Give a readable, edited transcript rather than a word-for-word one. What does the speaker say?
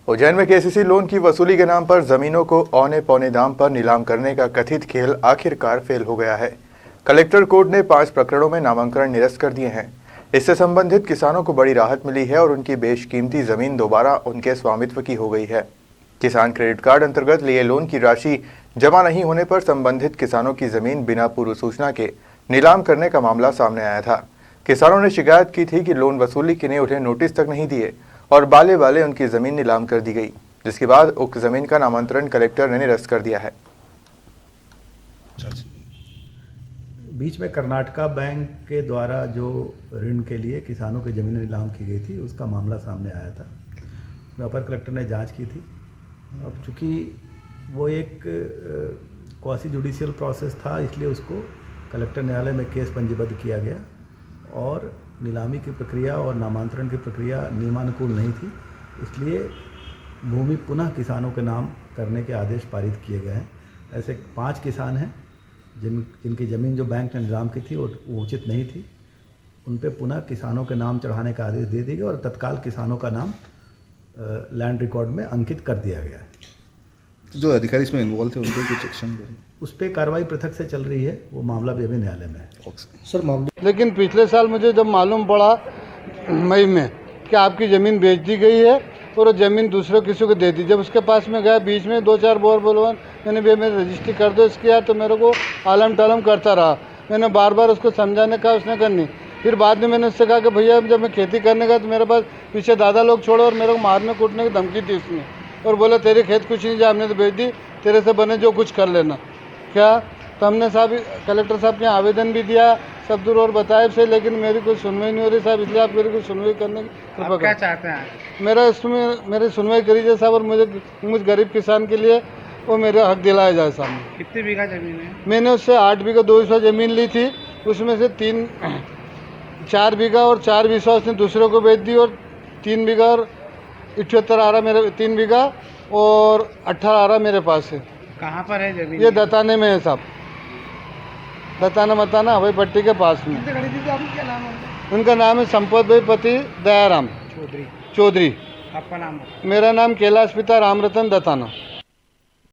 उज्जैन में KCC loan की वसूली के नाम पर जमीनों को औने पौने दाम पर नीलाम करने का कथित खेल आखिरकार फेल हो गया है। कलेक्टर कोर्ट ने 5 प्रकरणों में नामांकन निरस्त कर दिए हैं। इससे संबंधित किसानों को बड़ी राहत मिली है और उनकी बेशकीमती जमीन दोबारा उनके स्वामित्व की हो गई है। किसान क्रेडिट कार्ड अंतर्गत लिए लोन की राशि जमा नहीं होने पर संबंधित किसानों की जमीन बिना पूर्व सूचना के नीलाम करने का मामला सामने आया था। किसानों ने शिकायत की थी कि लोन वसूली के लिए उन्हें नोटिस तक नहीं दिए और बाले बाले उनकी जमीन नीलाम कर दी गई, जिसके बाद उक्त जमीन का नामांतरण कलेक्टर ने निरस्त कर दिया है। बीच में कर्नाटका बैंक के द्वारा जो ऋण के लिए किसानों की जमीन नीलाम की गई थी, उसका मामला सामने आया था। उसमें अपर कलेक्टर ने जांच की थी। अब चूँकि वो एक क्वासी जुडिशियल प्रोसेस था, इसलिए उसको कलेक्टर न्यायालय में केस पंजीबद्ध किया गया और नीलामी की प्रक्रिया और नामांतरण की प्रक्रिया नियमानुकूल नहीं थी, इसलिए भूमि पुनः किसानों के नाम करने के आदेश पारित किए गए हैं। ऐसे 5 किसान हैं जिनकी ज़मीन जो बैंक ने नीलाम की थी वो उचित नहीं थी, उन पे पुनः किसानों के नाम चढ़ाने का आदेश दे दिया गया और तत्काल किसानों का नाम लैंड रिकॉर्ड में अंकित कर दिया गया है। जो अधिकारी इसमें इन्वॉल्व थे उनको कुछ एक्शन उस पर कार्रवाई पृथक से चल रही है, वो मामला भी अभी न्यायालय में है। सर मामले लेकिन पिछले साल मुझे जब मालूम पड़ा मई में कि आपकी ज़मीन बेच दी गई है और वो ज़मीन दूसरे किसी को दे दी, जब उसके पास में गया बीच में 2-4 बोर बोलवान मैंने भी मेरी रजिस्ट्री कर दो इसकी यार, तो मेरे को आलम टालम करता रहा। मैंने बार बार उसको समझाने का, उसने करनी। फिर बाद में मैंने उससे कहा कि भैया जब मैं खेती करने का तो मेरे पास पीछे दादा लोग छोड़ो और मेरे को मारने कूटने की धमकी थी उसने, और बोला तेरे खेत कुछ नहीं जा, हमने तो बेच दी, तेरे से बने जो कुछ कर लेना। क्या तो हमने साहब कलेक्टर साहब के यहाँ आवेदन भी दिया, सब दूर और बताया से, लेकिन मेरी कोई सुनवाई नहीं हो रही साहब, इसलिए आप मेरी कोई सुनवाई करने की कृपा क्या चाहते हैं? मेरा इसमें मेरी सुनवाई करिए साहब, और मुझ गरीब किसान के लिए वो मेरा हक दिलाया जाए साहब। कितनी बीघा जमीन है? मैंने उससे 8 बीघा 200 ज़मीन ली थी, उसमें से 4 बीघा और 4 बीघा उसने दूसरों को बेच दी, और 3 बीघा और 78 आरा मेरे 3 बीघा और 18 आरा मेरे पास है। कहाँ पर है जमीन? ये दताने में है साहब, दताना मताना हवाई पट्टी के पास में। क्या नाम है? उनका नाम है संपत भाई पति दयाराम चौधरी। आपका नाम? मेरा नाम कैलाश पिता रामरतन दताना।